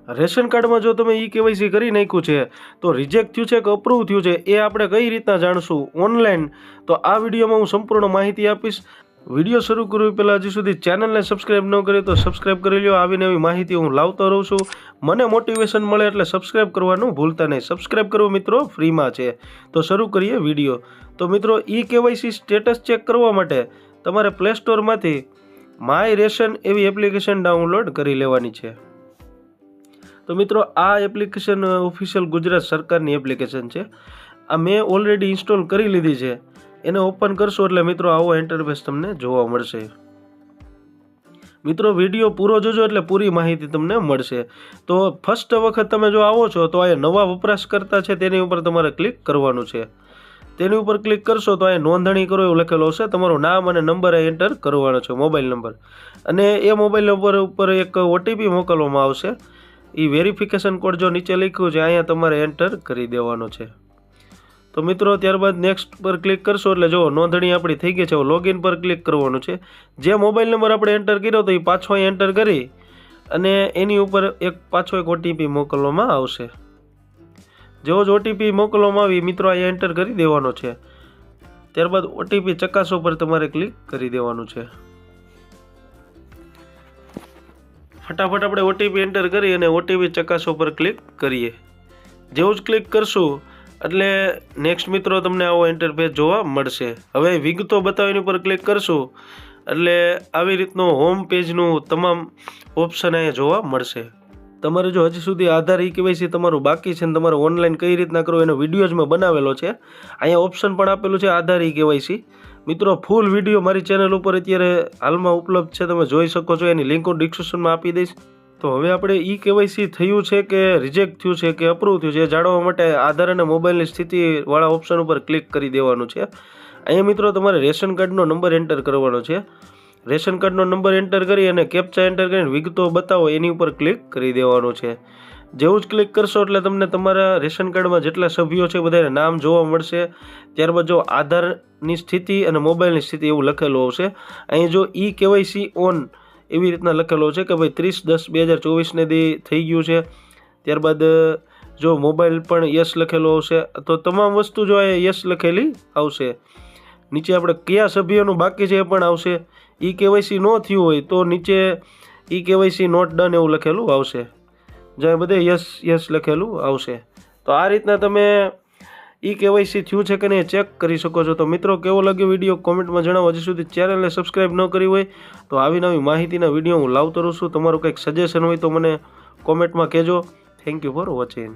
Ration કાર્ડમાં જો તમે ઈ કેવાયસી કરી નાખ્યું છે તો રિજેક્ટ થયું છે કે અપ્રૂવ થયું છે એ આપણે કઈ રીતના જાણશું ઓનલાઈન, તો આ વિડીયોમાં હું સંપૂર્ણ માહિતી આપીશ। વિડીયો શરૂ કરવી પહેલાં હજી સુધી ચેનલને સબસ્ક્રાઈબ ન કરી તો સબસ્ક્રાઈબ કરી લો। આવી નવી માહિતી હું લાવતો રહું છું, મને મોટિવેશન મળે એટલે સબસ્ક્રાઈબ કરવાનું ભૂલતા નહીં। સબસ્ક્રાઈબ કરવું મિત્રો ફ્રીમાં છે। તો શરૂ કરીએ વિડીયો। તો મિત્રો ઈ કેવાયસી સ્ટેટસ ચેક કરવા માટે તમારે પ્લે સ્ટોરમાંથી માય રેશન એવી એપ્લિકેશન ડાઉનલોડ કરી લેવાની છે। તો મિત્રો આ એપ્લિકેશન ઓફિશિયલ ગુજરાત સરકારની એપ્લિકેશન છે। આ મેં ઓલરેડી ઇન્સ્ટોલ કરી લીધી છે। એને ઓપન કરશો એટલે મિત્રો આવો ઇન્ટરફેસ તમને જોવા મળશે। મિત્રો વિડીયો પૂરો જોજો એટલે પૂરી માહિતી તમને મળશે। તો ફર્સ્ટ વખત તમે જો આવો છો તો આ નવા વપરાશકર્તા છે તેની ઉપર તમારે ક્લિક કરવાનું છે। તેની ઉપર ક્લિક કરશો તો આ નોંધણી કરો એવું લખેલું હશે, તમારું નામ અને નંબર એન્ટર કરવાનો છે, મોબાઈલ નંબર, અને એ મોબાઈલ નંબર ઉપર એક ઓટીપી મોકલવામાં આવશે। એ વેરિફિકેશન કોડ જો નીચે લખ્યું છે અહીંયા તમારે એન્ટર કરી દેવાનો છે। તો મિત્રો ત્યારબાદ નેક્સ્ટ પર ક્લિક કરશો એટલે જો નોંધણી આપણી થઈ ગઈ છે। લોગિન પર ક્લિક કરવાનું છે। જે મોબાઈલ નંબર આપણે એન્ટર કર્યો તો એ પાછો એન્ટર કરી અને એની ઉપર પાછો એક ઓટીપી મોકલવામાં આવશે। જેવો જ ઓટીપી મોકલવામાં આવી મિત્રો અહીંયા એન્ટર કરી દેવાનો છે। ત્યારબાદ ઓટીપી ચકાસો પર તમારે ક્લિક કરી દેવાનું છે। ફટાફટ આપણે ઓટીપી એન્ટર કરી અને ઓટીપી ચકાસો પર ક્લિક કરીએ। જેવું જ ક્લિક કરશું એટલે નેક્સ્ટ મિત્રો તમને આવો ઇન્ટરફેસ જોવા મળશે। હવે વિગતો બતાવીને પર ક્લિક કરશું એટલે આવી રીતનું હોમ પેજનું તમામ ઓપ્શન અહીંયા જોવા મળશે। તમારે જો હજી સુધી આધાર ઈ કેવાયસી તમારું બાકી છે ને તમારે ઓનલાઈન કઈ રીતના કરવું એનો વિડીયો જ મેં બનાવેલો છે। અહીંયા ઓપ્શન પણ આપેલું છે આધાર ઈ કેવાયસી। મિત્રો ફૂલ વિડીયો મારી ચેનલ ઉપર અત્યારે હાલમાં ઉપલબ્ધ છે, તમે જોઈ શકો છો। એની લિંક હું ડિસ્ક્રિપ્શનમાં આપી દઈશ। તો હવે આપણે ઈ કેવાયસી થયું છે કે રિજેક્ટ થયું છે કે અપ્રૂવ થયું છે એ જાણવા માટે આધાર અને મોબાઈલની સ્થિતિવાળા ઓપ્શન ઉપર ક્લિક કરી દેવાનું છે। અહીંયા મિત્રો તમારે રેશન કાર્ડનો નંબર એન્ટર કરવાનો છે। રેશન કાર્ડનો નંબર એન્ટર કરી અને કેપ્ચા એન્ટર કરીને વિગતો બતાવો એની ઉપર ક્લિક કરી દેવાનું છે। જેવું જ ક્લિક કરશો એટલે તમને તમારા રેશન કાર્ડમાં જેટલા સભ્યો છે બધાના નામ જોવા મળશે। ત્યારબાદ જો આધારની સ્થિતિ અને મોબાઈલની સ્થિતિ એવું લખેલું આવશે। અહીં જો ઈ કેવાયસી ઓન એવી રીતના લખેલો છે કે ભાઈ 30/10/2024 દી થઈ ગયું છે। ત્યારબાદ જો મોબાઈલ પણ યસ લખેલો આવશે। તો તમામ વસ્તુ જો અહીંયા યસ લખેલી આવશે। નીચે આપણે કયા સભ્યોનું બાકી છે એ પણ આવશે। ઈ કેવાયસી ન થયું હોય તો નીચે ઈ કેવાયસી નોટ ડન એવું લખેલું આવશે, જ્યાં બધે યસ યસ લખેલું આવશે। તો આ રીતના તમે ઈ કેવાયસી થયું છે કે નહીં ચેક કરી શકો છો। તો મિત્રો કેવો લાગ્યો વિડીયો કોમેન્ટમાં જણાવો। હજી સુધી ચેનલને સબસ્ક્રાઈબ ન કરી હોય તો આવી નવી માહિતીના વિડીયો હું લાવતો રહું છું। તમારું કંઈક સજેશન હોય તો મને કોમેન્ટમાં કહેજો। Thank you for watching.